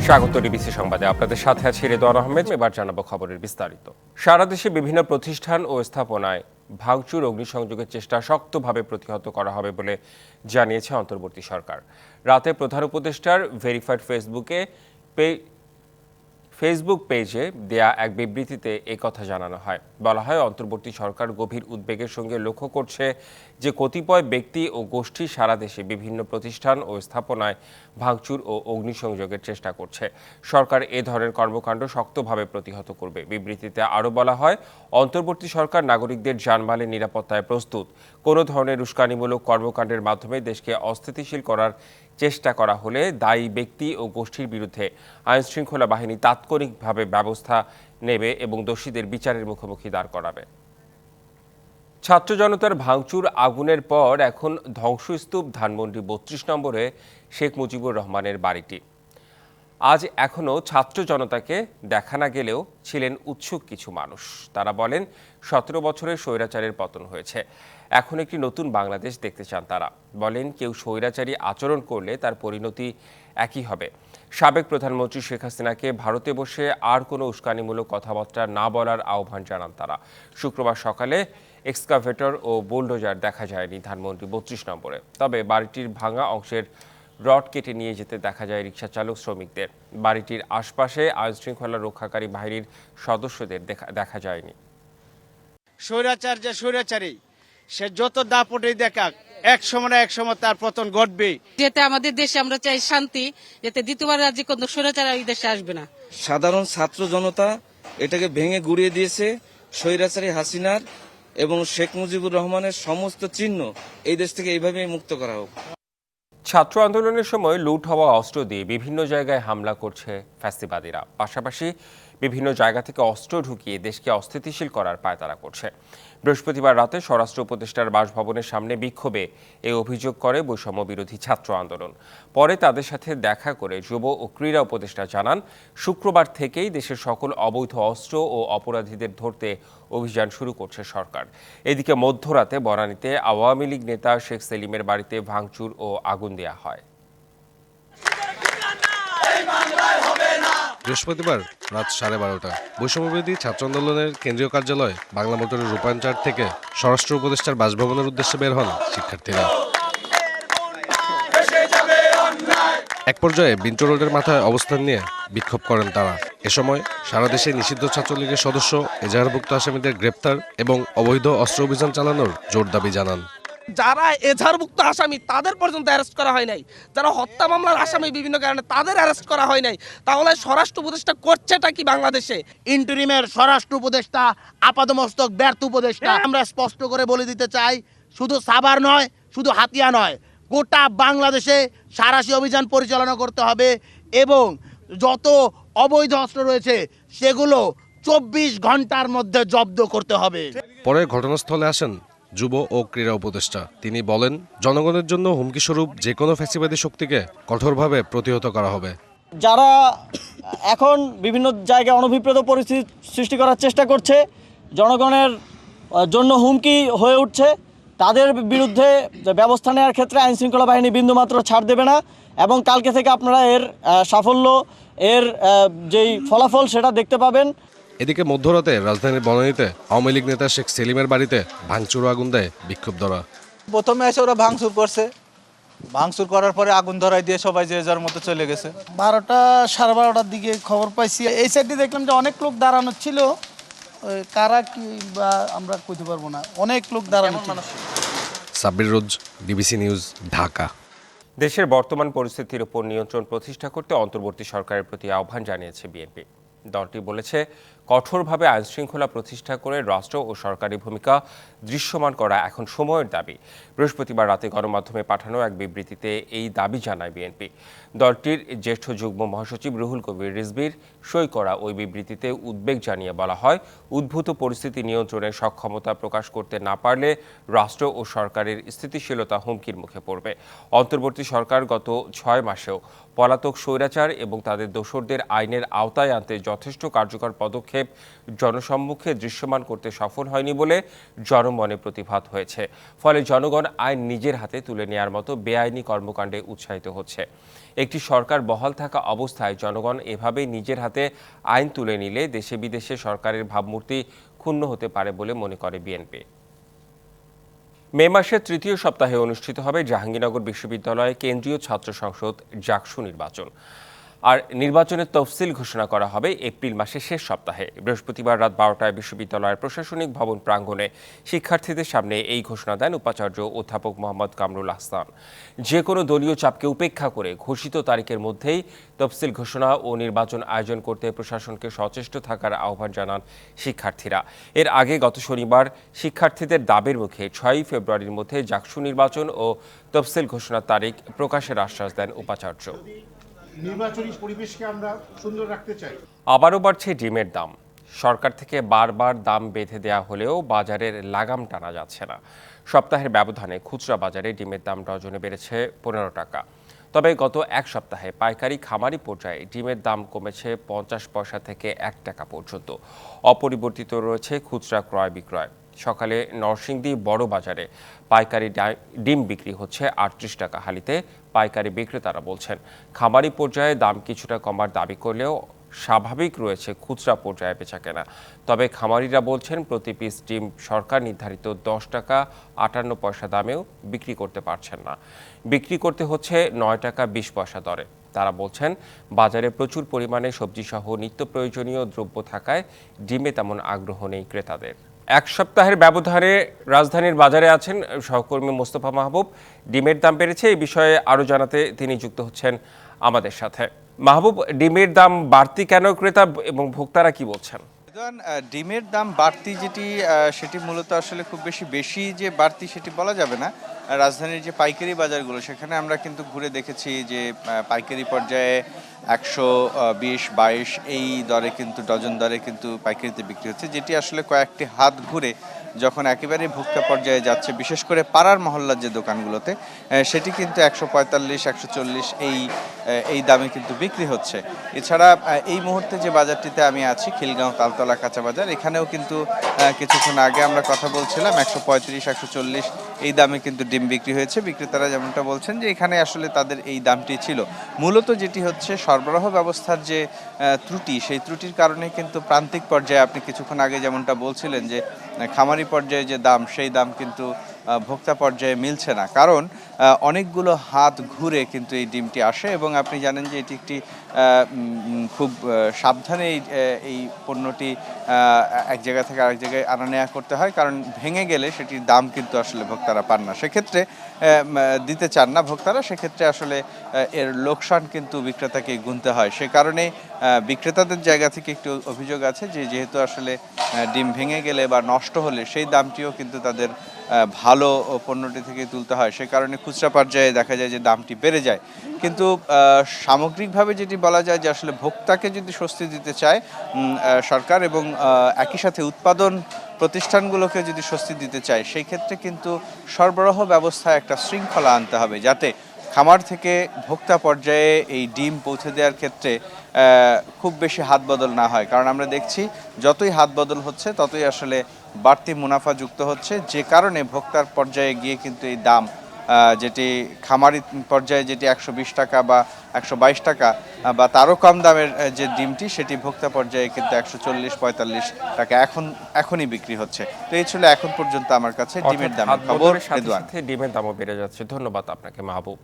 স্বাগত ডিবিসি সংবাদে আপনাদের সাথে আছি রেদওয়ান আহমেদ। এবার জানাবো খবরের বিস্তারিত। সারা দেশে বিভিন্ন প্রতিষ্ঠান ও স্থাপনায় ভাঙচুর অগ্নিসংযোগের চেষ্টা শক্তভাবে প্রতিহত করা হবে বলে জানিয়েছে অন্তর্বর্তী সরকার। রাতে প্রধান উপদেষ্টার ভেরিফাইড ফেসবুক পেজে দেয়া এক বিবৃতিতে কথা জানানো হয়। বলা হয়, অন্তর্বর্তী সরকার গভীর উদ্বেগের সঙ্গে লক্ষ্য করছে যে কতিপয় ব্যক্তি ও গোষ্ঠী সারা দেশে বিভিন্ন প্রতিষ্ঠান ও স্থাপনায় ভাঙচুর ও অগ্নিসংযোগের চেষ্টা করছে। সরকার এ ধরনের কর্মকাণ্ড শক্তভাবে প্রতিহত করবে। বিবৃতিতে আরও বলা হয়, অন্তর্বর্তী সরকার নাগরিকদের জানমালের নিরাপত্তায় প্রস্তুত। কোনো ধরনের উস্কানিমূলক কর্মকাণ্ডের মাধ্যমে দেশকে অস্থিতিশীল করার চেষ্টা করা হলে দায়ী ব্যক্তি ও গোষ্ঠীর বিরুদ্ধে আইনশৃঙ্খলা বাহিনী তাৎক্ষণিকভাবে ব্যবস্থা নেবে এবং দোষীদের বিচারের মুখোমুখি দাঁড় করাবে। ছাত্র জনতার ভাঙচুর আগুনের পর এখন ধ্বংসস্তূপ ধানমন্ডি ৩২ নম্বরে শেখ মুজিবুর রহমানের বাড়িটি। আজ এখনও ছাত্র জনতাকে দেখা না গেলেও ছিলেন উৎসুক কিছু মানুষ। তারা বলেন, ১৭ বছরের স্বৈরাচারের পতন হয়েছে, এখন একটি নতুন বাংলাদেশ দেখতে চান তারা। বলেন, কেউ স্বৈরাচারী আচরণ করলে তার পরিণতি একই হবে। সাবেক প্রধানমন্ত্রী শেখ হাসিনাকে ভারতে বসে আর কোনো উস্কানিমূলক কথাবার্তা না বলার আহ্বান জানান তারা। শুক্রবার সকালে এক্সকাভেটর ও বুলডোজার দেখা যায়নি ধানমন্ডি ৩২ নম্বরে। তবে বাড়িটির ভাঙা অংশের রড কেটে নিয়ে যেতে দেখা যায় রিকশা চালক শ্রমিকদের। বাড়িটির আশপাশে আইনশৃঙ্খলা রক্ষাকারী বাহিনীর সদস্যদের দেখা যায়নি। স্বৈরাচার যে স্বৈরাচারী, সে যত দাপটেই দেখাক, এক সময় না এক সময় তার পতন ঘটবে। যেতে আমাদের দেশে আমরা চাই শান্তি, যাতে দ্বিতীয়বার রাজ্যে কোনো স্বৈরাচার এই দেশে আসবে না। সাধারণ ছাত্র জনতা এটাকে ভেঙে গুড়িয়ে দিয়েছে। স্বৈরাচারী হাসিনার এবং শেখ মুজিবুর রহমানের সমস্ত চিহ্ন এই দেশ থেকে এইভাবেই মুক্ত করা হোক। ছাত্র আন্দোলনের সময় লুট হওয়া অস্ত্র দিয়ে বিভিন্ন জায়গায় হামলা করছে ফ্যাসিবাদীরা। পাশাপাশি বিভিন্ন জায়গা থেকে অস্ত্র ঢুকিয়ে দেশকে অস্থিতিশীল করার পায়তারা করছে। বৃহস্পতিবার রাতে স্বরাষ্ট্র উপদেষ্টার বাসভবনের সামনে বিক্ষোভে এই অভিযোগ করে বৈষম্য বিরোধী ছাত্র আন্দোলন। পরে তাদের সাথে দেখা করে যুব ও ক্রীড়া উপদেষ্টা জানান, শুক্রবার থেকেই দেশের সকল অবৈধ অস্ত্র ও অপরাধীদের ধরতে অভিযান শুরু করছে সরকার। এদিকে মধ্যরাতে বনানীতে আওয়ামী লীগ নেতা শেখ সেলিমের বাড়িতে ভাঙচুর ও আগুন দেয়া হয়। বৃহস্পতিবার রাত 12:30 বৈষম্যবিরোধী ছাত্র আন্দোলনের কেন্দ্রীয় কার্যালয় বাংলা মোটরের রূপায়ণ থেকে স্বরাষ্ট্র উপদেষ্টার বাসভবনের উদ্দেশ্যে বের হন শিক্ষার্থীরা। এক পর্যায়ে বিন্টো রোডের মাথায় অবস্থান নিয়ে বিক্ষোভ করেন তারা। এ সময় সারা দেশে নিষিদ্ধ ছাত্রলীগের সদস্য এজাহারভুক্ত আসামিদের গ্রেপ্তার এবং অবৈধ অস্ত্র অভিযান চালানোর জোর দাবি জানান। যারা এজাহারভুক্ত আসামি তাদের পর্যন্ত অ্যারেস্ট করা হয় নাই, যারা হত্যা মামলার আসামি বিভিন্ন কারণে তাদের অ্যারেস্ট করা হয় নাই। তাহলে স্বরাষ্ট্র উপদেষ্টা করছেটা কি বাংলাদেশে? ইন্টারিমের স্বরাষ্ট্র উপদেষ্টা আপাতমস্তক ব্যর্থ উপদেষ্টা। আমরা স্পষ্ট করে বলে দিতে চাই, শুধু সাভার নয়, শুধু হাতিয়া নয়, গোটা বাংলাদেশে সাঁড়াশি অভিযান পরিচালনা করতে হবে এবং যত অবৈধ অস্ত্র রয়েছে সেগুলো 24 ঘন্টার মধ্যে জব্দ করতে হবে। পরে ঘটনাস্থলে আসেন যুব ও ক্রীড়া উপদেষ্টা। তিনি বলেন, জনগণের জন্য হুমকিস্বরূপ যে কোনো ফ্যাসিবাদী শক্তিকে কঠোরভাবে প্রতিহত করা হবে। যারা এখন বিভিন্ন জায়গায় অনভিপ্রেত পরিস্থিতি সৃষ্টি করার চেষ্টা করছে, জনগণের জন্য হুমকি হয়ে উঠছে, তাদের বিরুদ্ধে ব্যবস্থা নেওয়ার ক্ষেত্রে আইনশৃঙ্খলা বাহিনী বিন্দুমাত্র ছাড় দেবে না এবং কালকে থেকে আপনারা এর সাফল্য, এর যেই ফলাফল সেটা দেখতে পাবেন। এদিকে মধ্যরাতে রাজধানীর বনানীতে আওয়ামী লীগ নেতা শেখ সেলিমের বাড়িতে ভাঙচুর আগুন দেয় বিক্ষোভধরা। প্রথমে এসে ওরা ভাঙচুর করছে, ভাঙচুর করার পরে আগুন ধরাই দিয়ে সবাই যে যার মতো চলে গেছে। 12টা সাড়ে 12টার দিকে খবর পাইছি, এই সাইডে দেখলাম যে অনেক লোক দাঁড়ানো ছিল। কারা কি বা আমরা কইতে পারবো না, অনেক লোক দাঁড়ানো ছিল। সাব্বির রোজ, ডিবিসি নিউজ, ঢাকা। দেশের বর্তমান পরিস্থিতির উপর নিয়ন্ত্রণ প্রতিষ্ঠা করতে অন্তর্বর্তী সরকারের প্রতি আহ্বান জানিয়েছে বিএনপি। দলটি বলেছে, কঠোরভাবে আইনশৃঙ্খলা প্রতিষ্ঠা করে রাষ্ট্র ও সরকারি ভূমিকা দৃশ্যমান করা এখন সময়ের দাবি। বৃহস্পতিবার রাতে গণমাধ্যমে পাঠানো এক বিবৃতিতে এই দাবি জানায় বিএনপি। দলটির জ্যেষ্ঠ যুগ্ম মহাসচিব রুহুল কবির রিজভীর সই করা ওই বিবৃতিতে উদ্বেগ জানিয়ে বলা হয়, উদ্ভূত পরিস্থিতি নিয়ন্ত্রণের সক্ষমতা প্রকাশ করতে না পারলে রাষ্ট্র ও সরকারের স্থিতিশীলতা হুমকির মুখে পড়বে। অন্তর্বর্তী সরকার গত 6 মাসেও পলাতক স্বৈরাচার এবং তাদের দোসরদের আইনের আওতায় আনতে যথেষ্ট কার্যকর পদক্ষেপ জনসম্মুখে দৃশ্যমান করতে সফল হয়নি বলে জনমনে প্রতিভাত হয়েছে। ফলে জনগণ আইন নিজের হাতে তুলে নেওয়ার মতো বেআইনি কর্মকাণ্ডে উৎসাহিত হচ্ছে। একটি সরকার বহাল থাকা অবস্থায় জনগণ এভাবে নিজের হাতে আইন তুলে নিলে দেশে বিদেশে সরকারের ভাবমূর্তি ক্ষুণ্ণ হতে পারে বলে মনে করে বিএনপি। মে মাসের তৃতীয় সপ্তাহে অনুষ্ঠিত হবে জাহাঙ্গীরনগর বিশ্ববিদ্যালয়ে কেন্দ্রীয় ছাত্র সংসদ জাকসু নির্বাচন। আর নির্বাচনের তফসিল ঘোষণা করা হবে এপ্রিল মাসের শেষ সপ্তাহে। বৃহস্পতিবার রাত 12টায় বিশ্ববিদ্যালয়ের প্রশাসনিক ভবন প্রাঙ্গণে শিক্ষার্থীদের সামনে এই ঘোষণা দেন উপাচার্য অধ্যাপক মোহাম্মদ কামরুল আহসান। যে কোনো দলীয় চাপকে উপেক্ষা করে ঘোষিত তারিখের মধ্যেই তফসিল ঘোষণা ও নির্বাচন আয়োজন করতে প্রশাসনকে সচেষ্ট থাকার আহ্বান জানান শিক্ষার্থীরা। এর আগে গত শনিবার শিক্ষার্থীদের দাবির মুখে 6 ফেব্রুয়ারির মধ্যে জাকসু নির্বাচন ও তফসিল ঘোষণার তারিখ প্রকাশের আশ্বাস দেন উপাচার্য। নির্বাচনী পরিবেশকে আমরা সুন্দর রাখতে চাই। আবারও বাড়ছে ডিমের দাম। সরকার থেকে বারবার দাম বেঁধে দেওয়া হলেও বাজারের লাগাম টানা যাচ্ছে না। সপ্তাহের ব্যবধানে খুচরা বাজারে ডিমের দাম ডজনে বেড়েছে 15 টাকা। তবে গত এক সপ্তাহে পাইকারি খামারি পর্যায়ে ডিমের দাম কমেছে 50 পয়সা থেকে 1 টাকা পর্যন্ত। অপরিবর্তিত রয়েছে খুচরা ক্রয় বিক্রয়। সকালে নরসিংদী বড় বাজারে পাইকারি ডিম বিক্রি হচ্ছে 38 টাকা হালিতে। পাইকারি বিক্রেতারা বলছেন খামারি পর্যায়ে দাম কিছুটা কমার দাবি করলেও স্বাভাবিক রয়েছে খুচরা পর্যায়ে বেচাকেনা। তবে খামারিরা বলছেন প্রতি পিস ডিম সরকার নির্ধারিত 10 টাকা 58 পয়সা দামেও বিক্রি করতে পারছেন না, বিক্রি করতে হচ্ছে 9 টাকা 20 পয়সা দরে। তারা বলছেন বাজারে প্রচুর পরিমাণে সবজিসহ নিত্য প্রয়োজনীয় দ্রব্য থাকায় ডিমে তেমন আগ্রহ নেই ক্রেতাদের। এক সপ্তাহের ব্যবধানে রাজধানীর বাজারে আছেন সহকর্মী মোস্তফা মাহবুব। ডিমের দাম বেড়েছে, এই বিষয়ে আরও জানাতে তিনি যুক্ত হচ্ছেন আমাদের সাথে। মাহবুব, ডিমের দাম বাড়তি কেন, ক্রেতা এবং ভোক্তারা কি বলছেন? ডিমের দাম বাড়তি সেটি মূলত আসলে খুব বেশি যে বাড়তি সেটি বলা যাবে না। রাজধানীর যে পাইকারি বাজারগুলো সেখানে আমরা কিন্তু ঘুরে দেখেছি যে পাইকারি পর্যায়ে 120-22 এই দরে কিন্তু ডজন দরে কিন্তু পাইকারিতে বিক্রি হচ্ছে, যেটি আসলে কয়েকটি হাত ঘুরে যখন একেবারে ভোক্তা পর্যায়ে যাচ্ছে, বিশেষ করে পাড়ার মহল্লার যে দোকানগুলোতে, সেটি কিন্তু 145-140 এই দামে কিন্তু বিক্রি হচ্ছে। এছাড়া এই মুহূর্তে যে বাজারটিতে আমি আছি, খিলগাঁও তালতলা কাঁচা বাজার, এখানেও কিন্তু কিছুক্ষণ আগে আমরা কথা বলছিলাম 135-140 এই দামে কিন্তু ডিম বিক্রি হয়েছে। বিক্রেতারা যেমনটা বলছেন যে এখানে আসলে তাদের এই দামটি ছিল। মূলত যেটি হচ্ছে সরবরাহ ব্যবস্থার যে ত্রুটি, সেই ত্রুটির কারণে কিন্তু প্রান্তিক পর্যায়ে আপনি কিছুক্ষণ আগে যেমনটা বলছিলেন যে খামারি পর্যায়ে যে দাম, সেই দাম কিন্তু ভোক্তা পর্যায়ে মিলছে না, কারণ অনেকগুলো হাত ঘুরে কিন্তু এই ডিমটি আসে এবং আপনি জানেন যে এটি একটি খুব সাবধানে এই পণ্যটি এক জায়গা থেকে আরেক জায়গায় আনা নেওয়া করতে হয়, কারণ ভেঙে গেলে সেটির দাম কিন্তু আসলে ভোক্তারা পান না, সেক্ষেত্রে দিতে চান না ভোক্তারা, সেক্ষেত্রে আসলে এর লোকসান কিন্তু বিক্রেতাকে গুনতে হয়। সে কারণে বিক্রেতাদের জায়গা থেকে একটু অভিযোগ আছে যে যেহেতু আসলে ডিম ভেঙে গেলে বা নষ্ট হলে সেই দামটিও কিন্তু তাদের ভালো পণ্যটি থেকে তুলতে হয়, সে কারণে খুচরা পর্যায়ে দেখা যায় যে দামটি বেড়ে যায়। কিন্তু সামগ্রিকভাবে যেটি বলা যায় যে আসলে ভোক্তাকে যদি স্বস্তি দিতে চায় সরকার এবং একই সাথে উৎপাদন প্রতিষ্ঠানগুলোকে যদি স্বস্তি দিতে চায়, সেই ক্ষেত্রে কিন্তু সরবরাহ ব্যবস্থায় একটা শৃঙ্খলা আনতে হবে, যাতে খামার থেকে ভোক্তা পর্যায়ে এই ডিম পৌঁছে দেওয়ার ক্ষেত্রে খুব বেশি হাত বদল না হয়। কারণ আমরা দেখছি যতই হাত বদল হচ্ছে ততই আসলে বাড়তি মুনাফা যুক্ত হচ্ছে, যে কারণে ভোক্তার পর্যায়ে গিয়ে কিন্তু এই দাম যেটি খামারি পর্যায়ে যেটি 120 টাকা বা 122 টাকা বা তারও কম দামের যে ডিমটি, সেটি ভোক্তা পর্যায়ে কিন্তু 140-45 টাকা এখনই বিক্রি হচ্ছে। তো এই ছিল এখন পর্যন্ত আমার কাছে ডিমের দামের খবর। ডিমের দামও বেড়ে যাচ্ছে। ধন্যবাদ আপনাকে মাহবুব।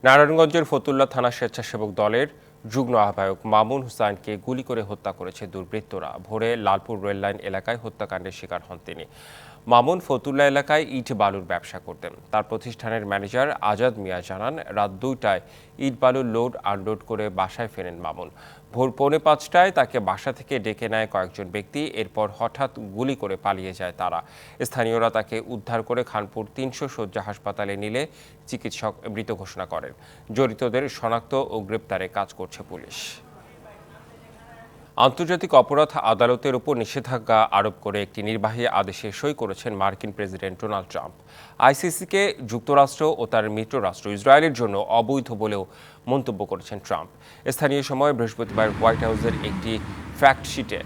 নারায়ণগঞ্জের ফতুল্লা থানা স্বেচ্ছাসেবক দলের যুগ্ম আহ্বায়ক মামুন হুসাইনকে গুলি করে হত্যা করেছে দুর্বৃত্তরা। ভোরে লালপুর রেললাইন এলাকায় হত্যাকাণ্ডের শিকার হন তিনি। মামুন ফতুল্লা এলাকায় ইট বালুর ব্যবসা করতেন। তার প্রতিষ্ঠানের ম্যানেজার আজাদ মিয়া জানান, রাত 2টায় ইট বালুর লোড আনলোড করে বাসায় ফেরেন মামুন। ভোর 4:45টায় তাকে বাসা থেকে ডেকে নেয় কয়েকজন ব্যক্তি। এরপর হঠাৎ গুলি করে পালিয়ে যায় তারা। স্থানীয়রা তাকে উদ্ধার করে খানপুর 300 শয্যা হাসপাতালে নিলে চিকিৎসক মৃত ঘোষণা করেন। জড়িতদের শনাক্ত ও গ্রেপ্তারে কাজ করছে পুলিশ। আন্তর্জাতিক অপরাধ আদালতের উপর নিষেধাজ্ঞা আরোপ করে একটি নির্বাহী আদেশে সই করেছেন মার্কিন প্রেসিডেন্ট ডোনাল্ড ট্রাম্প। আইসিসিকে যুক্তরাষ্ট্র ও তার মিত্ররাষ্ট্র ইসরায়েলের জন্য অবৈধ বলেও মন্তব্য করেছেন ট্রাম্প। স্থানীয় সময় বৃহস্পতিবার হোয়াইট হাউসের একটি ফ্যাক্টশিটে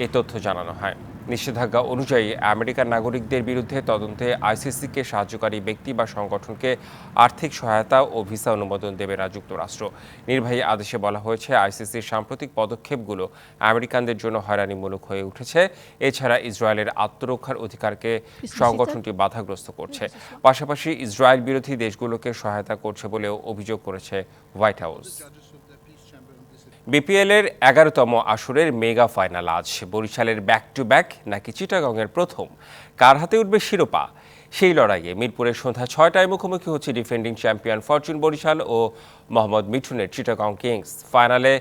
এ তথ্য জানানো হয়। নিষেধাজ্ঞা অনুযায়ী আমেরিকান নাগরিকদের বিরুদ্ধে তদন্তে আইসিসিকে সাহায্যকারী ব্যক্তি বা সংগঠনকে আর্থিক সহায়তা ও ভিসা অনুমোদন দেবে না যুক্তরাষ্ট্র। নির্বাহী আদেশে বলা হয়েছে, আইসিসির সাম্প্রতিক পদক্ষেপগুলো আমেরিকানদের জন্য হয়রানিমূলক হয়ে উঠেছে। এছাড়া ইসরায়েলের আত্মরক্ষার অধিকারকে সংগঠনটি বাধাগ্রস্ত করছে। পাশাপাশি ইসরায়েল বিরোধী দেশগুলোকে সহায়তা করছে বলেও অভিযোগ করেছে হোয়াইট হাউস। বিপিএলের 11তম আসরের মেগা ফাইনাল আজ। বরিশালের ব্যাক টু ব্যাক নাকি চিটাগংয়ের প্রথম, কার হাতে উঠবে শিরোপা? সেই লড়াইয়ে মিরপুরের সন্ধ্যা 6টায় মুখোমুখি হচ্ছে ডিফেন্ডিং চ্যাম্পিয়ন ফরচুন বরিশাল ও মোহাম্মদ মিঠুনের চিটাগং কিংস। ফাইনালে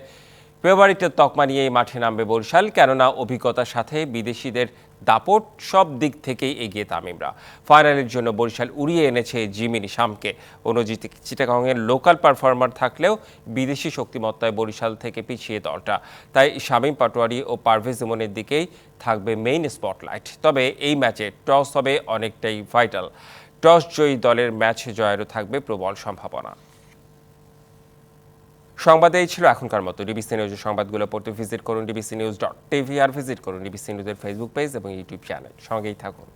ফেভারিটের তকমা নিয়েই মাঠে নামবে বরিশাল, কেননা অভিজ্ঞতার সাথে বিদেশিদের দাপট সব দিক থেকেই এগিয়ে তামিমরা। ফাইনালের জন্য বরিশাল উড়িয়ে এনেছে জিমিনি শামকে। অন্যদিকে চিটাগংয়ের লোকাল পারফর্মার থাকলেও বিদেশি শক্তিমত্তায় বরিশাল থেকে পিছিয়ে দলটা। তাই শামীম পাটোয়ারি ও পারভেজ ইমনের দিকেই থাকবে মেইন স্পটলাইট। তবে এই ম্যাচে টস হবে অনেকটাই ভাইটাল। টস জয়ী দলের ম্যাচ জয়েরও থাকবে প্রবল সম্ভাবনা। সংবাদে এই ছিল এখনকার মতো। ডিবিসি নিউজের সংবাদগুলো পড়তে ভিজিট করুন dbcnews.tv আর ভিজিট করুন ডিবিসি নিউজের ফেসবুক পেজ এবং ইউটিউব চ্যানেল। সঙ্গেই থাকুন।